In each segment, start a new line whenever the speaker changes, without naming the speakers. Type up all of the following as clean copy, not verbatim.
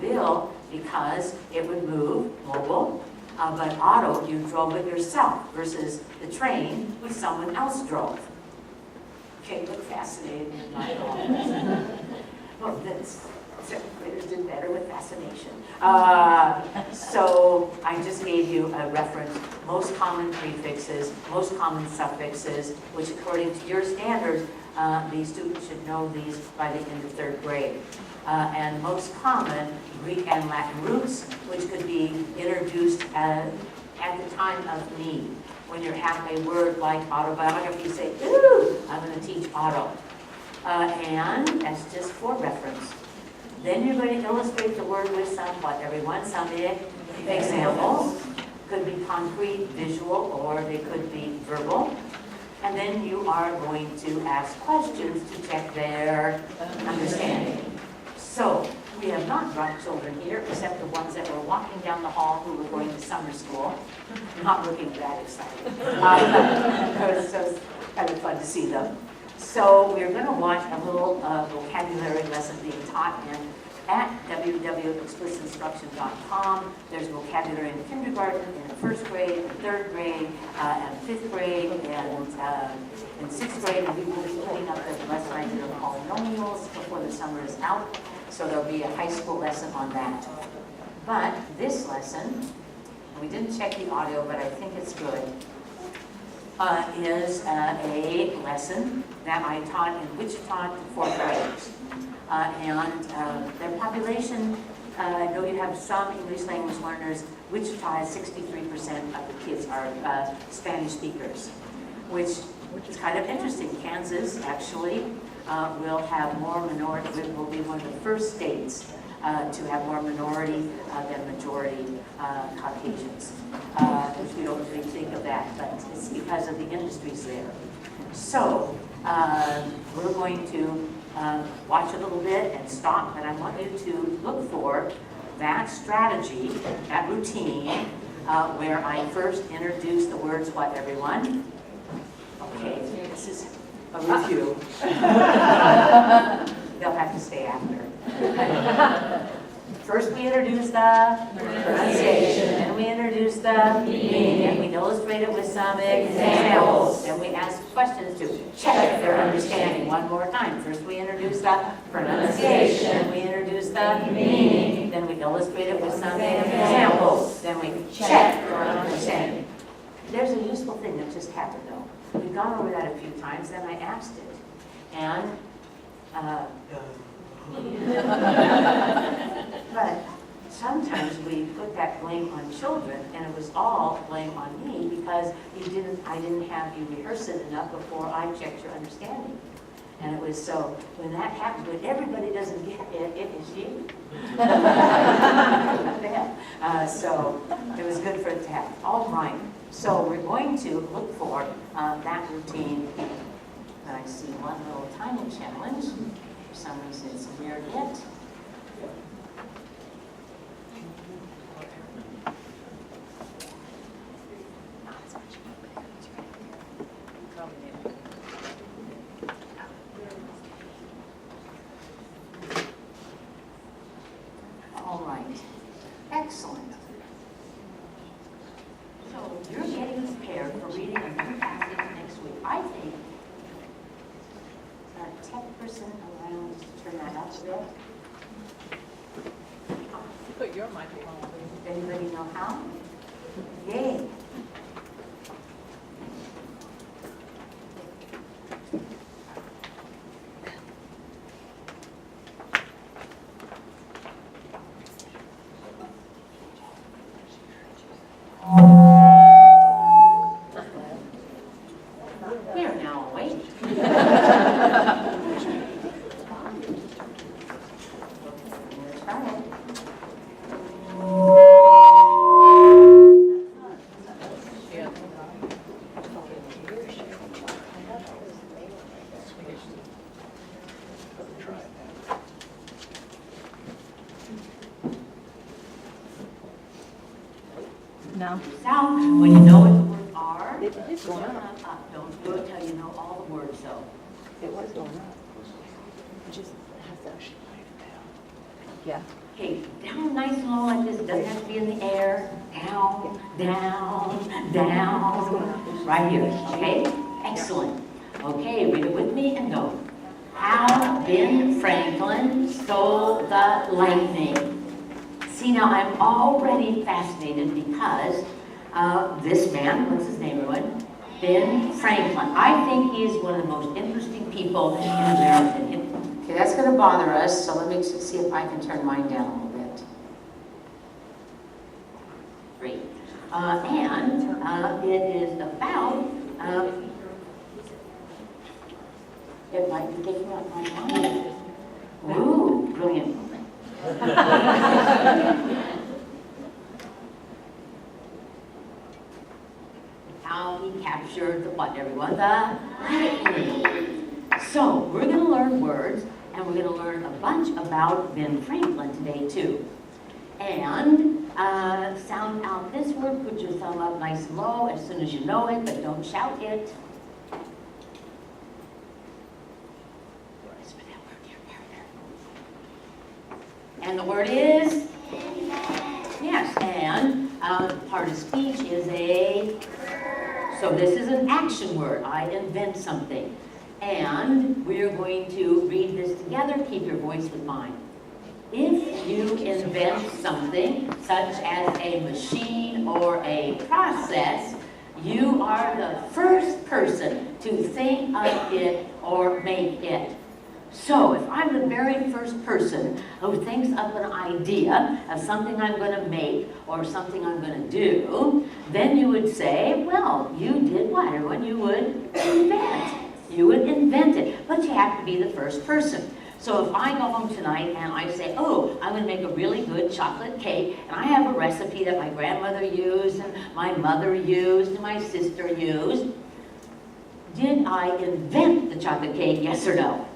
automobile because it would move, mobile, but auto, you drove it yourself versus the train, which someone else drove. Okay, look fascinated in my office. Well, that's, second graders did better with fascination. So I just gave you a reference, most common prefixes, most common suffixes, which according to your standards, the students should know these by the end of third grade. And most common Greek and Latin roots, which could be introduced at the time of need. When you have a word like autobiography, you say, ooh, I'm going to teach auto. And that's just for reference. Then you're going to illustrate the word with some, everyone, some examples. Could be concrete, visual, or they could be verbal. And then you are going to ask questions to check their understanding. So, we have not brought children here, except the ones that were walking down the hall who were going to summer school. Not looking that excited. So it's kind of fun to see them. So we're going to watch a little vocabulary lesson being taught at www.explicitInstruction.com. There's vocabulary in kindergarten, in the first grade, in third grade, and fifth grade, and in sixth grade. And we will be putting up the lesson I did on polynomials before the summer is out. So there'll be a high school lesson on that. But this lesson, we didn't check the audio, but I think it's good, is a lesson that I taught in Wichita to fourth graders. And their population, I know you have some English language learners. Wichita has 63% of the kids are Spanish speakers, which is kind of interesting. Kansas actually will have more minority, will be one of the first states to have more minority than majority Caucasians, which we don't really think of that, but it's because of the industries there. So we're going to watch a little bit and stop, and I want you to look for that strategy, that routine, where I first introduce the words, what, everyone? Okay, this is a review. They'll have to stay after. First we introduce the pronunciation, then we introduce the meaning, and we illustrate it with some examples. Then we ask questions to check their understanding one more time. First we introduce the pronunciation, then we introduce the meaning, then we illustrate it with some examples. Then we check their understanding. There's a useful thing that just happened though. We've gone over that a few times, then I asked it. And but sometimes we put that blame on children, and it was all blame on me because I didn't have you rehearse it enough before I checked your understanding. And it was so, when that happens, when everybody doesn't get it, it is you. So it was good for it to happen. All right, so we're going to look for that routine. And I see one little tiny challenge. For some reason it's weird yet. All right, excellent. So you're getting prepared for reading a new passage next week. I think a tech person around to turn that up a bit.
Put your microphone, please.
Anybody know how? Yay. We are now awake. Try it.
No.
Now, when you know what the words are,
It is going
turn
up.
them up. Don't do it till you know all the words, though.
It was going up. It just has to. Yeah.
Okay, down nice and low like this. It doesn't have to be in the air. Down, down, down. Right here, okay? Excellent. Okay, read it with me and go. How Ben Franklin stole the lightning. See, now I'm already fascinated because this man, what's his name, everyone? Ben Franklin. I think he is one of the most interesting people in American history. Okay, that's going to bother us, so let me see if I can turn mine down a little bit. Great. It is about, it might be taking out my mind. Ooh, brilliant. How he captured the what, everyone? The lightning. So, we're going to learn words, and we're going to learn a bunch about Ben Franklin today, too. And sound out this word, put your thumb up nice and low as soon as you know it, but don't shout it. And the word is? Yes, and part of speech is a, so this is an action word. I invent something. And we're going to read this together. Keep your voice with mine. If you invent something, such as a machine or a process, you are the first person to think of it or make it. So, if I'm the very first person who thinks up an idea of something I'm going to make or something I'm going to do, then you would say, well, you did what, everyone? You would invent. You would invent it, but you have to be the first person. So if I go home tonight and I say, oh, I'm going to make a really good chocolate cake, and I have a recipe that my grandmother used, and my mother used, and my sister used, did I invent the chocolate cake, yes or no?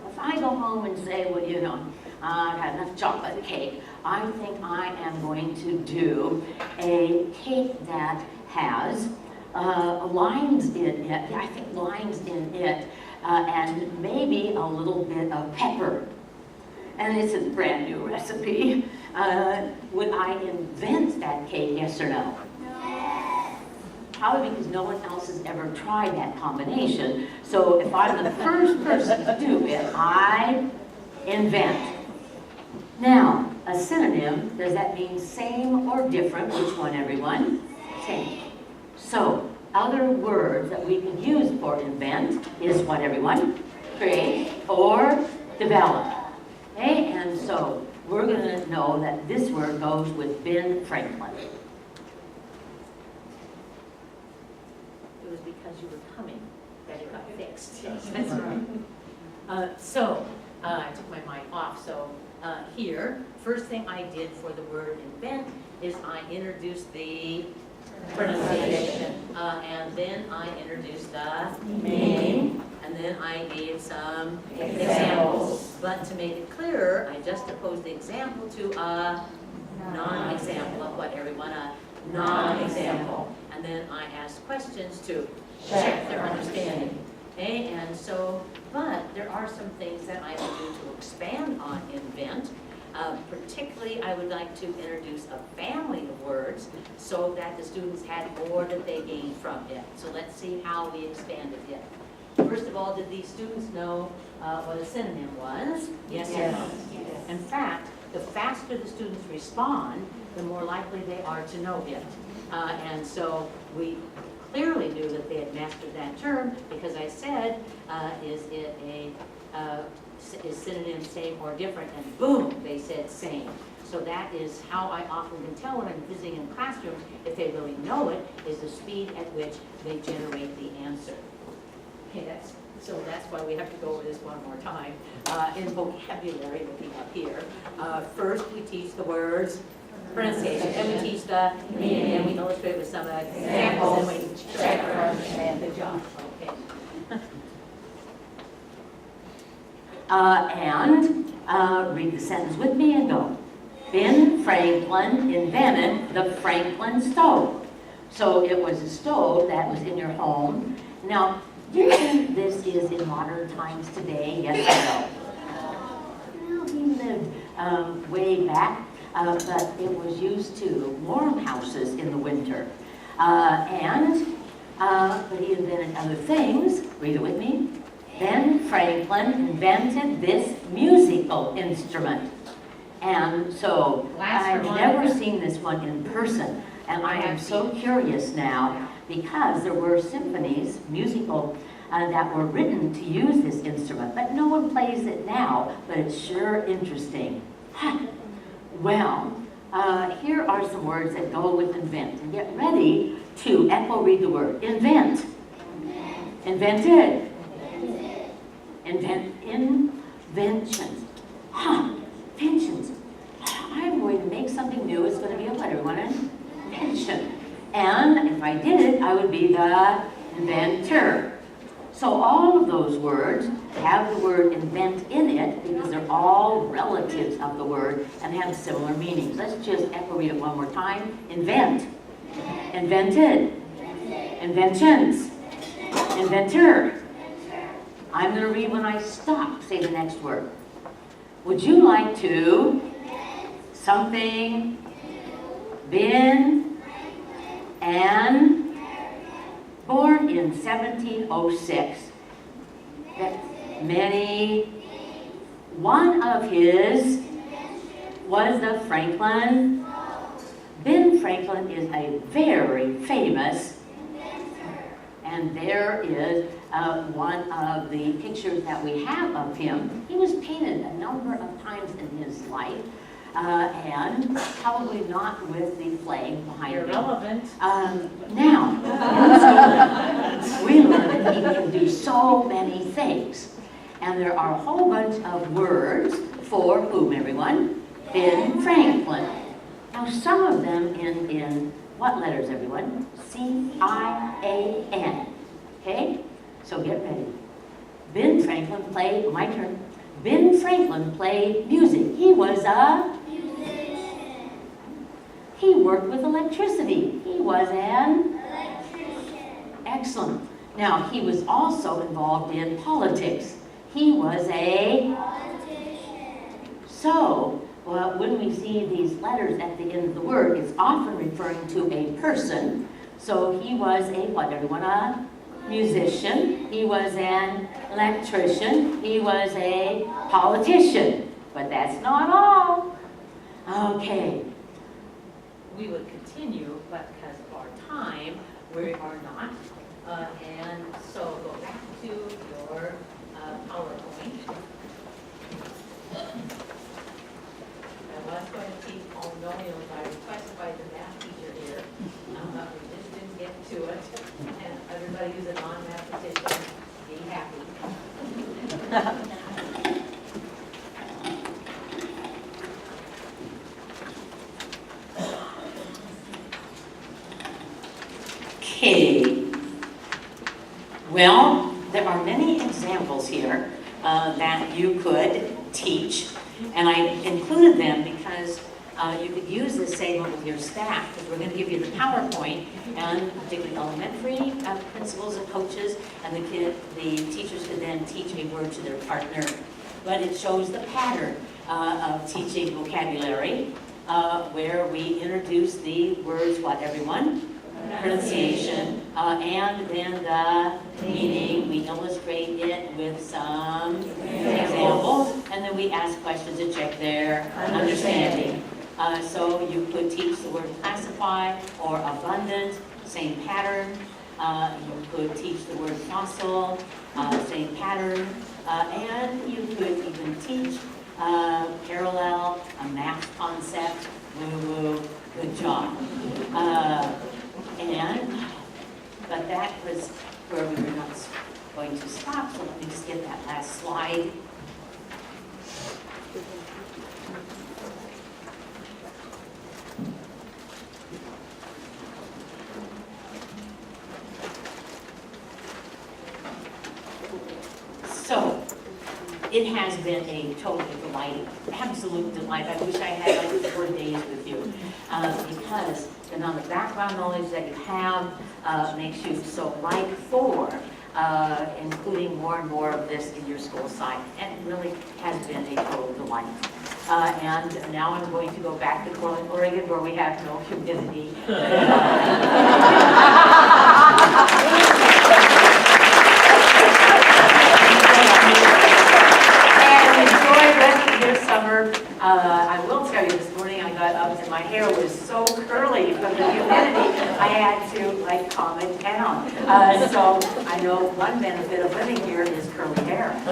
If I go home and say, well, you know, I've had enough chocolate cake, I think I am going to do a cake that has limes in it, I think limes in it, and maybe a little bit of pepper. And it's a brand new recipe. Would I invent that cake, yes or no? No. Probably because no one else has ever tried that combination. So if I'm the first person to do it, I invent. Now, a synonym, does that mean same or different? Which one, everyone? Same. So, other words that we can use for invent is what, everyone? Create or develop. Okay, and so we're going to know that this word goes with Ben Franklin. It was because you were coming that it got fixed. Yes, that's right. I took my mic off. So here, first thing I did for the word invent is I introduced the pronunciation, and then I introduced the name, and then I gave some examples. But to make it clearer, I just opposed the example to a non-example of what everyone, a non-example. And then I asked questions to check their understanding. Okay, and so, but there are some things that I will do to expand on invent. Particularly, I would like to introduce a family of words so that the students had more that they gained from it. So let's see how we expanded it. First of all, did these students know what a synonym was? Yes or no? Yes. In fact, the faster the students respond, the more likely they are to know it. And so we clearly knew that they had mastered that term because I said, is synonym same or different? And boom, they said same. So that is how I often can tell when I'm visiting in classrooms, if they really know it, is the speed at which they generate the answer. Okay, so that's why we have to go over this one more time. In vocabulary, looking up here, first we teach the words, pronunciation, then we teach the meaning, and we illustrate with some examples, and we check or understand the job. Okay. Read the sentence with me and go. Ben Franklin invented the Franklin stove. So it was a stove that was in your home. Now, do you think this is in modern times today? Yes or no? Well, he lived way back, but it was used to warm houses in the winter. But he invented other things. Read it with me. Ben Franklin invented this musical instrument. And so I've never seen this one in person. And I am so curious now because there were symphonies, musical, that were written to use this instrument. But no one plays it now, but it's sure interesting. Well, here are some words that go with invent. And get ready to echo read the word. Invent. Invented. Inventions. Inventions. I'm going to make something new. It's going to be a what, everyone? Invention. And if I did it, I would be the inventor. So all of those words have the word invent in it because they're all relatives of the word and have similar meanings. Let's just echo read it one more time. Invent. Invented. Inventions. Inventor. I'm going to read when I stop. Say the next word. Would you like to something been and born in 1706 that many one of his was the Franklin. Ben Franklin is a very famous, and there is one of the pictures that we have of him. He was painted a number of times in his life, and probably not with the flame behind him.
Irrelevant.
Now, we learn that he can do so many things. And there are a whole bunch of words for whom, everyone? Ben Franklin. Now, some of them in what letters, everyone? C-I-A-N. Okay? So get ready. Ben Franklin played, my turn. Ben Franklin played music. He was a musician. He worked with electricity. He was an electrician. Excellent. Now, he was also involved in politics. He was a politician. So, well, when we see these letters at the end of the word, it's often referring to a person. So he was a what, everyone? A musician. He was an electrician. He was a politician. But that's not all. Okay.
We would continue, but because of our time, we are not. And so go back to your PowerPoint. I was going to keep on going by request by the math teacher here. But we just didn't get to it. And everybody who's a non-mathematician, be happy.
Okay. Well, there are many examples here that you could teach, and I included them because you could use this same with your staff, because we're going to give you the PowerPoint, and particularly elementary principals and coaches, and the teachers could then teach a word to their partner. But it shows the pattern of teaching vocabulary, where we introduce the words, what, everyone? Pronunciation, and then the meaning. We illustrate it with some examples, and then we ask questions to check their understanding. So you could teach the word classify or abundant, same pattern. You could teach the word fossil, same pattern. And you could even teach parallel, a math concept. Woo-woo, good job. But that was where we were not going to stop, so let me just get that last slide. So, it has been a total delight, absolute delight. I wish I had like 4 days with you, because the amount of background knowledge that you have makes you so ripe for including more and more of this in your school site, and it really has been a total delight. And now I'm going to go back to Portland, Oregon, where we have no humidity. And enjoy the rest of your summer. I will tell you, this morning I got up and my hair was so curly from the humidity, I had to like calm it down. So I know one benefit of living here is curly hair. So